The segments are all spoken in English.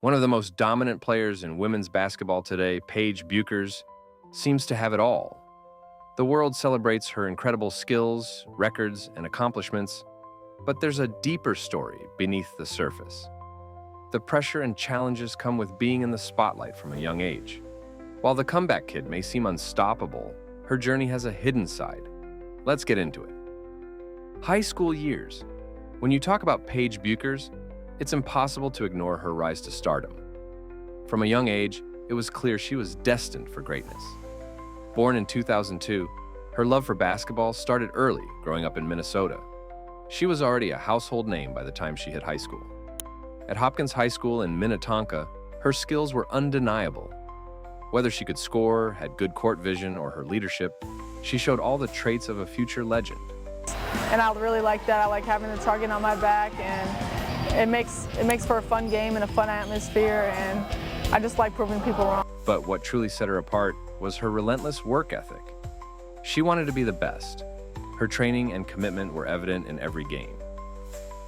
One of the most dominant players in women's basketball today, Paige Bueckers, seems to have it all. The world celebrates her incredible skills, records, and accomplishments, but there's a deeper story beneath the surface. The pressure and challenges come with being in the spotlight from a young age. While the comeback kid may seem unstoppable, her journey has a hidden side. Let's get into it. High school years. When you talk about Paige Bueckers, it's impossible to ignore her rise to stardom. From a young age, it was clear she was destined for greatness. Born in 2002, her love for basketball started early, growing up in Minnesota. She was already a household name by the time she hit high school. At Hopkins High School in Minnetonka, her skills were undeniable. Whether she could score, had good court vision, or her leadership, she showed all the traits of a future legend. And I really like that. I like having the target on my back, and it makes for a fun game and a fun atmosphere, and I just like proving people wrong. But what truly set her apart was her relentless work ethic. She wanted to be the best. Her training and commitment were evident in every game.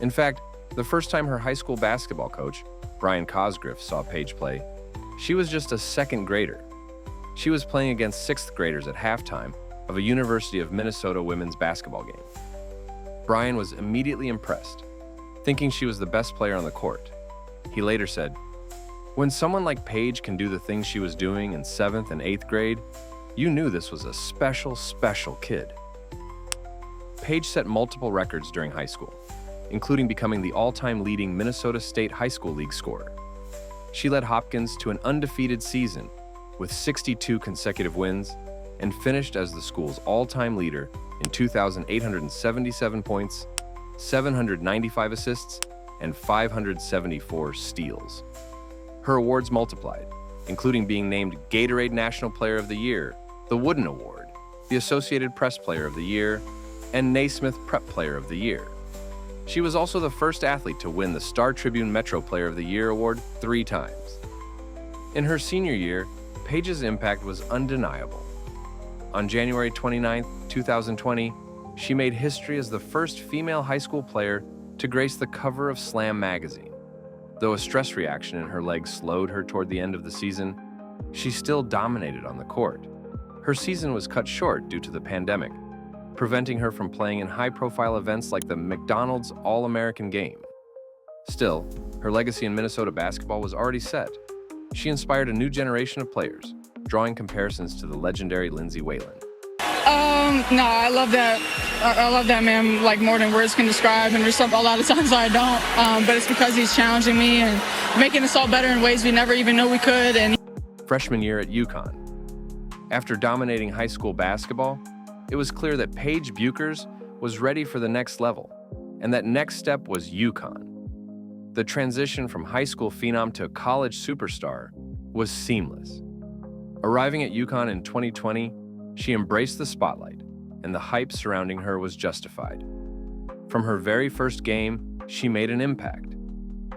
In fact, the first time her high school basketball coach, Brian Cosgriff, saw Paige play, she was just a second grader. She was playing against sixth graders at halftime of a University of Minnesota women's basketball game. Brian was immediately impressed, thinking she was the best player on the court. He later said, "When someone like Paige can do the things she was doing in 7th and 8th grade, you knew this was a special, special kid." Paige set multiple records during high school, including becoming the all-time leading Minnesota State High School League scorer. She led Hopkins to an undefeated season with 62 consecutive wins and finished as the school's all-time leader in 2,877 points, 795 assists, and 574 steals. Her awards multiplied, including being named Gatorade National Player of the Year, the Wooden Award, the Associated Press Player of the Year, and Naismith Prep Player of the Year. She was also the first athlete to win the Star Tribune Metro Player of the Year award 3 times. In her senior year, Paige's impact was undeniable. On January 29, 2020, she made history as the first female high school player to grace the cover of Slam magazine. Though a stress reaction in her legs slowed her toward the end of the season, she still dominated on the court. Her season was cut short due to the pandemic, preventing her from playing in high-profile events like the McDonald's All-American Game. Still, her legacy in Minnesota basketball was already set. She inspired a new generation of players, drawing comparisons to the legendary Lindsay Whalen. No, I love that. I love that man like more than words can describe, and there's a lot of times I don't. But it's because he's challenging me and making us all better in ways we never even knew we could. And Freshman year at UConn. After dominating high school basketball, it was clear that Paige Bueckers was ready for the next level, and that next step was UConn. The transition from high school phenom to college superstar was seamless. Arriving at UConn in 2020, she embraced the spotlight, and the hype surrounding her was justified. From her very first game, she made an impact.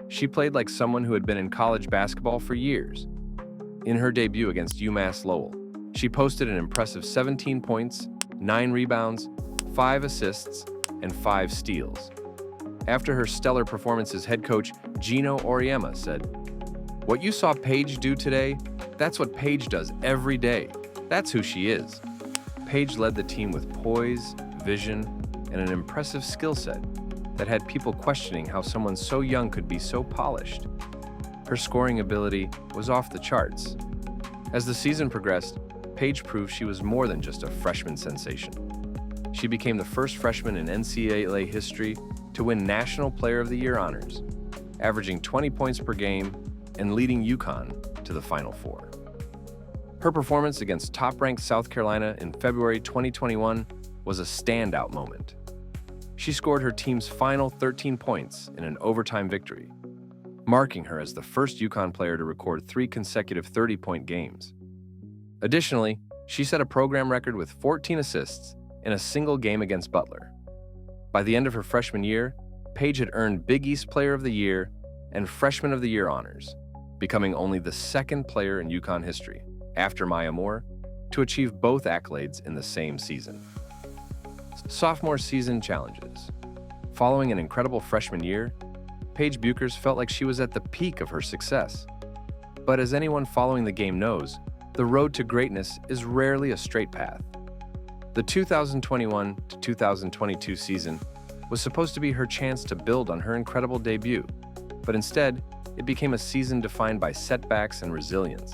She played like someone who had been in college basketball for years. In her debut against UMass Lowell, she posted an impressive 17 points, 9 rebounds, 5 assists, and 5 steals. After her stellar performances, head coach Gino Auriemma said, "What you saw Paige do today, that's what Paige does every day. That's who she is." Paige led the team with poise, vision, and an impressive skill set that had people questioning how someone so young could be so polished. Her scoring ability was off the charts. As the season progressed, Paige proved she was more than just a freshman sensation. She became the first freshman in NCAA history to win National Player of the Year honors, averaging 20 points per game and leading UConn to the Final Four. Her performance against top-ranked South Carolina in February 2021 was a standout moment. She scored her team's final 13 points in an overtime victory, marking her as the first UConn player to record 3 consecutive 30-point games. Additionally, she set a program record with 14 assists in a single game against Butler. By the end of her freshman year, Paige had earned Big East Player of the Year and Freshman of the Year honors, becoming only the second player in UConn history, after Maya Moore, to achieve both accolades in the same season. Sophomore season challenges. Following an incredible freshman year, Paige Bueckers felt like she was at the peak of her success. But as anyone following the game knows, the road to greatness is rarely a straight path. The 2021 to 2022 season was supposed to be her chance to build on her incredible debut, but instead, it became a season defined by setbacks and resilience.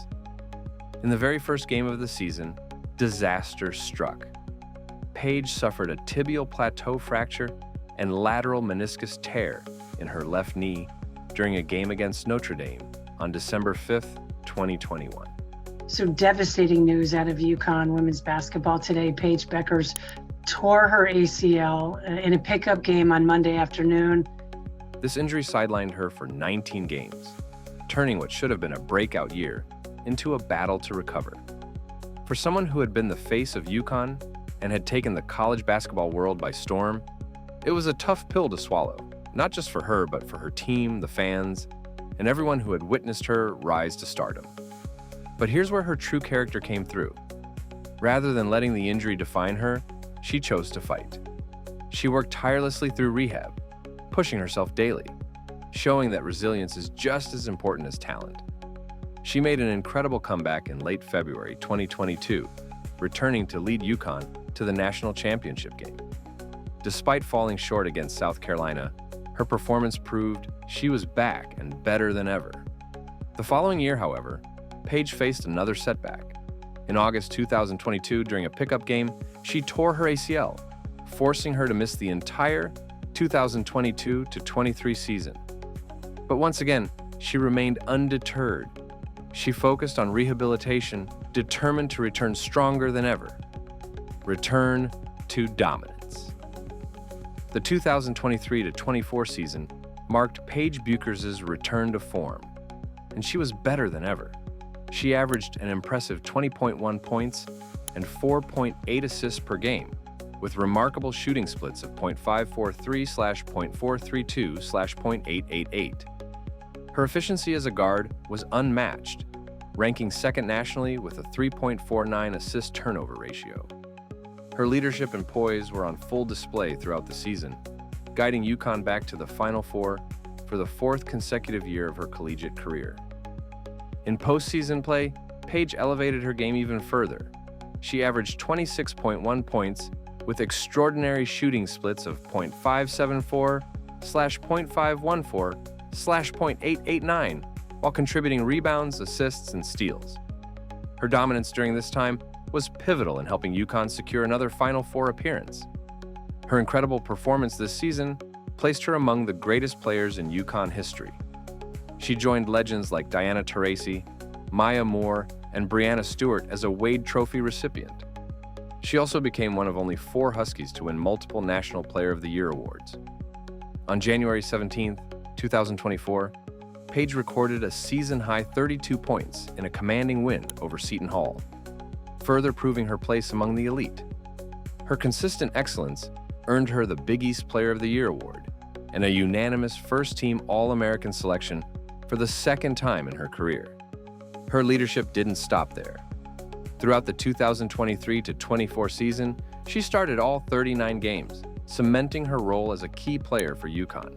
In the very first game of the season, disaster struck. Paige suffered a tibial plateau fracture and lateral meniscus tear in her left knee during a game against Notre Dame on December 5th, 2021. So devastating news out of UConn women's basketball today. Paige Bueckers tore her ACL in a pickup game on Monday afternoon. This injury sidelined her for 19 games, turning what should have been a breakout year into a battle to recover. For someone who had been the face of UConn and had taken the college basketball world by storm, it was a tough pill to swallow, not just for her, but for her team, the fans, and everyone who had witnessed her rise to stardom. But here's where her true character came through. Rather than letting the injury define her, she chose to fight. She worked tirelessly through rehab, pushing herself daily, showing that resilience is just as important as talent. She made an incredible comeback in late February 2022, returning to lead UConn to the national championship game. Despite falling short against South Carolina, her performance proved she was back and better than ever. The following year, however, Paige faced another setback. In August 2022, during a pickup game, she tore her ACL, forcing her to miss the entire 2022-23 season. But once again, she remained undeterred. She focused on rehabilitation, determined to return stronger than ever. Return to dominance. The 2023-24 season marked Paige Bueckers' return to form, and she was better than ever. She averaged an impressive 20.1 points and 4.8 assists per game, with remarkable shooting splits of .543/.432/.888. Her efficiency as a guard was unmatched, ranking second nationally with a 3.49 assist-turnover ratio. Her leadership and poise were on full display throughout the season, guiding UConn back to the Final Four for the fourth consecutive year of her collegiate career. In postseason play, Paige elevated her game even further. She averaged 26.1 points with extraordinary shooting splits of .574/.514/.889, while contributing rebounds, assists, and steals. Her dominance during this time was pivotal in helping UConn secure another Final Four appearance. Her incredible performance this season placed her among the greatest players in UConn history. She joined legends like Diana Taurasi, Maya Moore, and Breanna Stewart as a Wade Trophy recipient. She also became one of only 4 Huskies to win multiple National Player of the Year awards. On January 17, 2024, Paige recorded a season-high 32 points in a commanding win over Seton Hall, further proving her place among the elite. Her consistent excellence earned her the Big East Player of the Year award and a unanimous first-team All-American selection for the second time in her career. Her leadership didn't stop there. Throughout the 2023-24 season, she started all 39 games, cementing her role as a key player for UConn.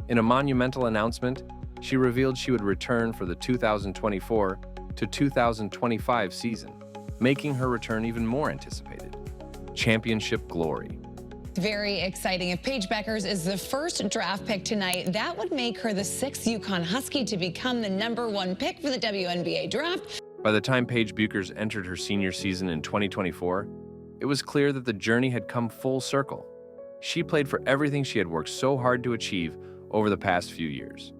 In a monumental announcement, she revealed she would return for the 2024-2025 season, making her return even more anticipated. Championship glory. Very exciting. If Paige Bueckers is the first draft pick tonight, that would make her the 6th UConn Husky to become the #1 pick for the WNBA draft. By the time Paige Bueckers entered her senior season in 2024, it was clear that the journey had come full circle. She played for everything she had worked so hard to achieve over the past few years.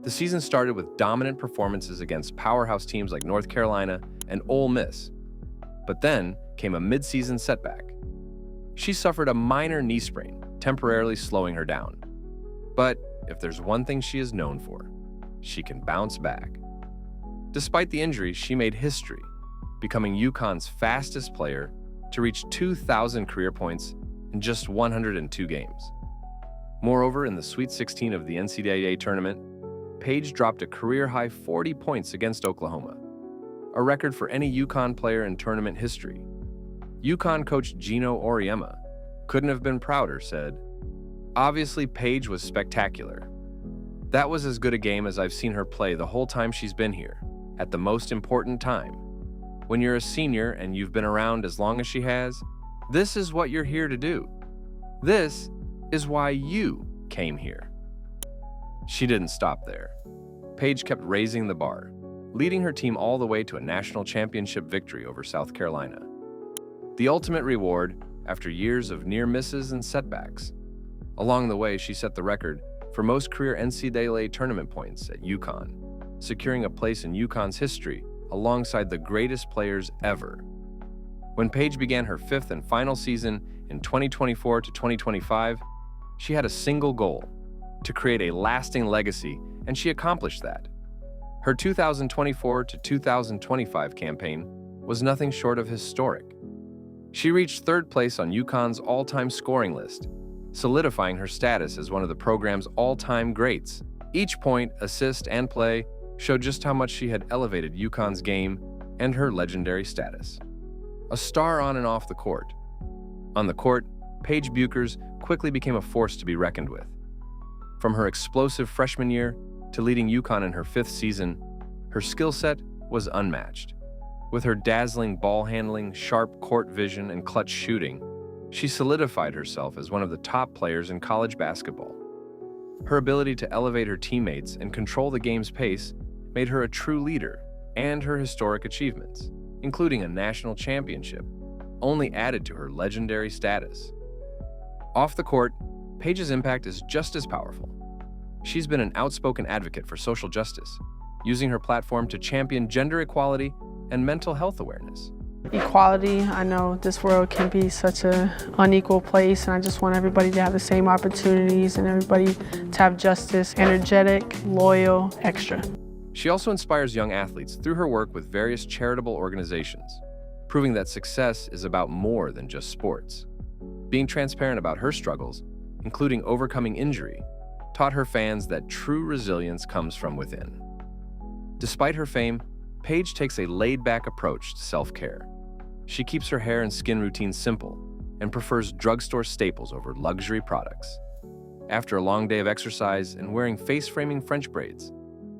The season started with dominant performances against powerhouse teams like North Carolina and Ole Miss. But then came a mid-season setback. She suffered a minor knee sprain, temporarily slowing her down. But if there's one thing she is known for, she can bounce back. Despite the injury, she made history, becoming UConn's fastest player to reach 2,000 career points in just 102 games. Moreover, in the Sweet 16 of the NCAA tournament, Paige dropped a career-high 40 points against Oklahoma, a record for any UConn player in tournament history. UConn coach Gino Auriemma couldn't have been prouder, said, "Obviously, Paige was spectacular. That was as good a game as I've seen her play the whole time she's been here, at the most important time. When you're a senior and you've been around as long as she has, this is what you're here to do. This is why you came here. She didn't stop there. Paige kept raising the bar, leading her team all the way to a national championship victory over South Carolina. The ultimate reward after years of near misses and setbacks. Along the way, she set the record for most career NCAA tournament points at UConn, securing a place in UConn's history alongside the greatest players ever. When Paige began her fifth and final season in 2024 to 2025, she had a single goal: to create a lasting legacy, and she accomplished that. Her 2024 to 2025 campaign was nothing short of historic. She reached third place on UConn's all-time scoring list, solidifying her status as one of the program's all-time greats. Each point, assist, and play showed just how much she had elevated UConn's game and her legendary status. A star on and off the court. On the court, Paige Bueckers quickly became a force to be reckoned with. From her explosive freshman year to leading UConn in her fifth season, her skill set was unmatched. With her dazzling ball handling, sharp court vision, and clutch shooting, she solidified herself as one of the top players in college basketball. Her ability to elevate her teammates and control the game's pace made her a true leader, and her historic achievements, including a national championship, only added to her legendary status. Off the court, Paige's impact is just as powerful. She's been an outspoken advocate for social justice, using her platform to champion gender equality and mental health awareness. Equality, I know this world can be such an unequal place, and I just want everybody to have the same opportunities and everybody to have justice, energetic, loyal, extra. She also inspires young athletes through her work with various charitable organizations, proving that success is about more than just sports. Being transparent about her struggles, including overcoming injury, taught her fans that true resilience comes from within. Despite her fame, Paige takes a laid-back approach to self-care. She keeps her hair and skin routine simple and prefers drugstore staples over luxury products. After a long day of exercise and wearing face-framing French braids,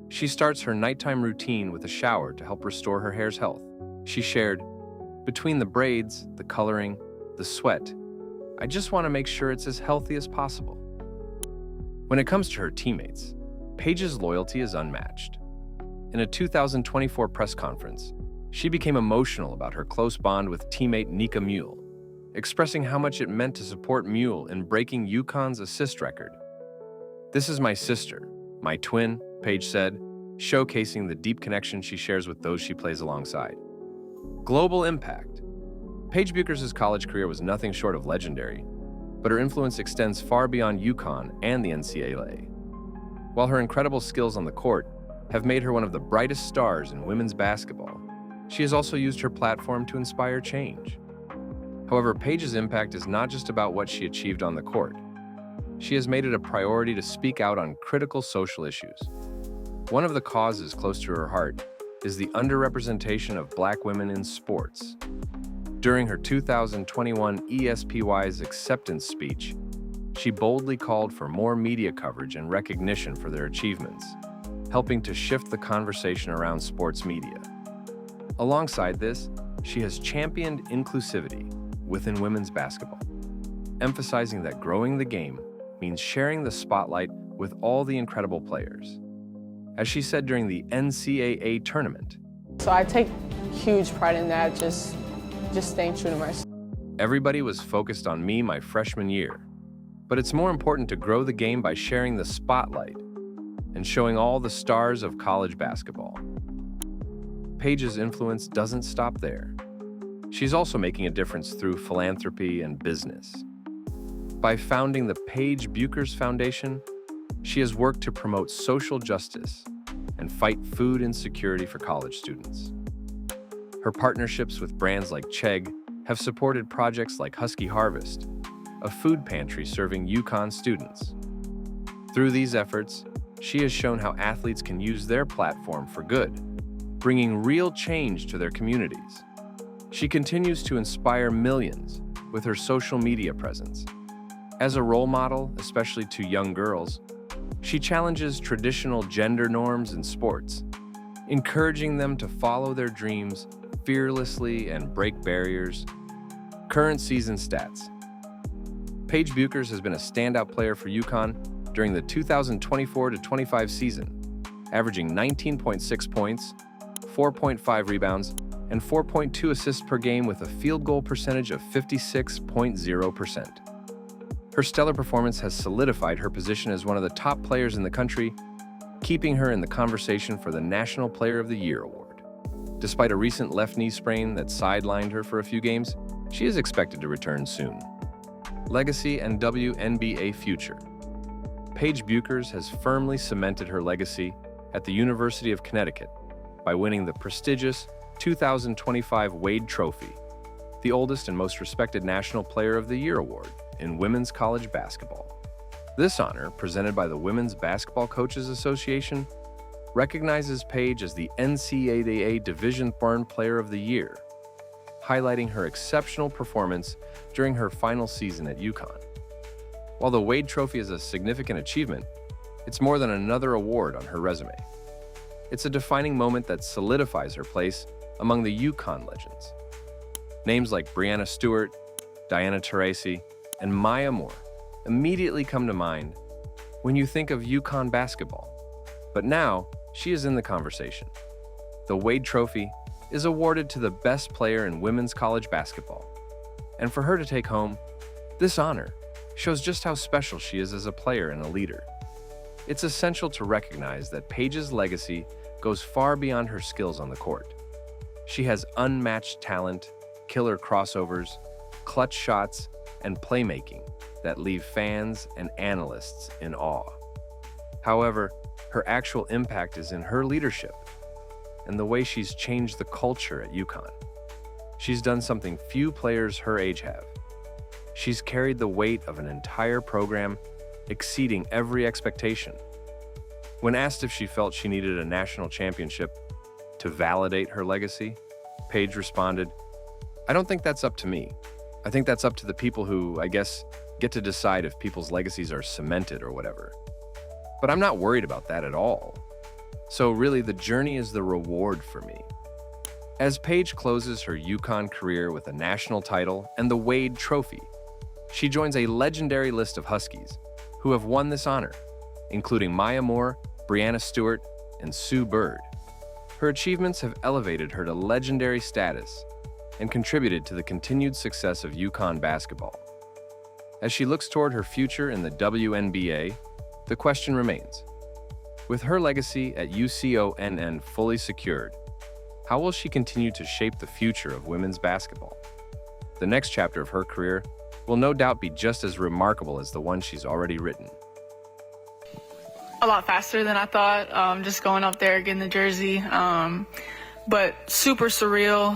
she starts her nighttime routine with a shower to help restore her hair's health. She shared, "Between the braids, the coloring, the sweat, I just want to make sure it's as healthy as possible." When it comes to her teammates, Paige's loyalty is unmatched. In a 2024 press conference, she became emotional about her close bond with teammate Nika Mule, expressing how much it meant to support Mule in breaking UConn's assist record. "This is my sister, my twin," Paige said, showcasing the deep connection she shares with those she plays alongside. Global impact. Paige Bueckers' college career was nothing short of legendary, but her influence extends far beyond UConn and the NCAA. While her incredible skills on the court have made her one of the brightest stars in women's basketball, she has also used her platform to inspire change. However, Paige's impact is not just about what she achieved on the court. She has made it a priority to speak out on critical social issues. One of the causes close to her heart is the underrepresentation of Black women in sports. During her 2021 ESPY's acceptance speech, she boldly called for more media coverage and recognition for their achievements, helping to shift the conversation around sports media. Alongside this, she has championed inclusivity within women's basketball, emphasizing that growing the game means sharing the spotlight with all the incredible players. As she said during the NCAA tournament, So I take huge pride in that, just staying true to myself. "Everybody was focused on me my freshman year, but it's more important to grow the game by sharing the spotlight and showing all the stars of college basketball." Paige's influence doesn't stop there. She's also making a difference through philanthropy and business. By founding the Paige Bueckers Foundation, she has worked to promote social justice and fight food insecurity for college students. Her partnerships with brands like Chegg have supported projects like Husky Harvest, a food pantry serving UConn students. Through these efforts, she has shown how athletes can use their platform for good, bringing real change to their communities. She continues to inspire millions with her social media presence. As a role model, especially to young girls, She challenges traditional gender norms in sports, encouraging them to follow their dreams fearlessly and break barriers. Current season stats. Paige Bueckers has been a standout player for UConn during the 2024-25 season, averaging 19.6 points, 4.5 rebounds, and 4.2 assists per game with a field goal percentage of 56.0%. Her stellar performance has solidified her position as one of the top players in the country, keeping her in the conversation for the National Player of the Year award. Despite a recent left knee sprain that sidelined her for a few games, she is expected to return soon. Legacy and WNBA future. Paige Bueckers has firmly cemented her legacy at the University of Connecticut by winning the prestigious 2025 Wade Trophy, the oldest and most respected National Player of the Year award in women's college basketball. This honor, presented by the Women's Basketball Coaches Association, recognizes Paige as the NCAA Division I Player of the Year, highlighting her exceptional performance during her final season at UConn. While the Wade Trophy is a significant achievement, it's more than another award on her resume. It's a defining moment that solidifies her place among the UConn legends. Names like Breanna Stewart, Diana Taurasi, and Maya Moore immediately come to mind when you think of UConn basketball. But now, she is in the conversation. The Wade Trophy is awarded to the best player in women's college basketball. And for her to take home this honor shows just how special she is as a player and a leader. It's essential to recognize that Paige's legacy goes far beyond her skills on the court. She has unmatched talent, killer crossovers, clutch shots, and playmaking that leave fans and analysts in awe. However, her actual impact is in her leadership and the way she's changed the culture at UConn. She's done something few players her age have. She's carried the weight of an entire program, exceeding every expectation. When asked if she felt she needed a national championship to validate her legacy, Paige responded, "I don't think that's up to me. I think that's up to the people who, I guess, get to decide if people's legacies are cemented or whatever. But I'm not worried about that at all. So really, the journey is the reward for me." As Paige closes her UConn career with a national title and the Wade Trophy, she joins a legendary list of Huskies who have won this honor, including Maya Moore, Breanna Stewart, and Sue Bird. Her achievements have elevated her to legendary status and contributed to the continued success of UConn basketball. As she looks toward her future in the WNBA, the question remains: with her legacy at UConn fully secured, how will she continue to shape the future of women's basketball? The next chapter of her career will no doubt be just as remarkable as the one she's already written. A lot faster than I thought, just going up there, getting the jersey. But super surreal,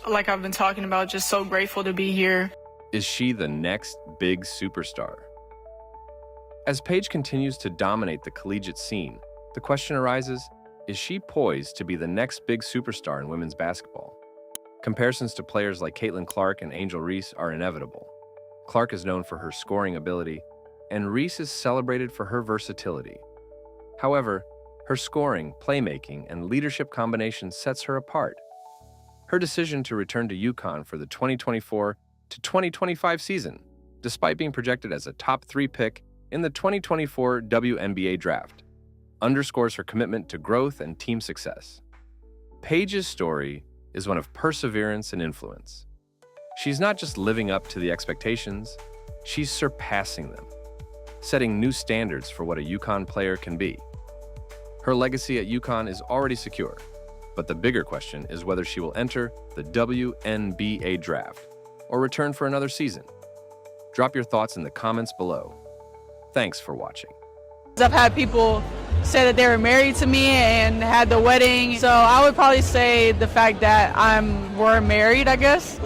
like I've been talking about, just so grateful to be here. Is she the next big superstar? As Paige continues to dominate the collegiate scene, the question arises, is she poised to be the next big superstar in women's basketball? Comparisons to players like Caitlin Clark and Angel Reese are inevitable. Clark is known for her scoring ability, and Reese is celebrated for her versatility. However, her scoring, playmaking, and leadership combination sets her apart. Her decision to return to UConn for the 2024 to 2025 season, despite being projected as a top 3 pick in the 2024 WNBA draft, underscores her commitment to growth and team success. Paige's story is one of perseverance and influence. She's not just living up to the expectations, she's surpassing them, setting new standards for what a UConn player can be. Her legacy at UConn is already secure, but the bigger question is whether she will enter the WNBA draft or return for another season. Drop your thoughts in the comments below. Thanks for watching. I've had people say that they were married to me and had the wedding, so I would probably say the fact that we're married, I guess.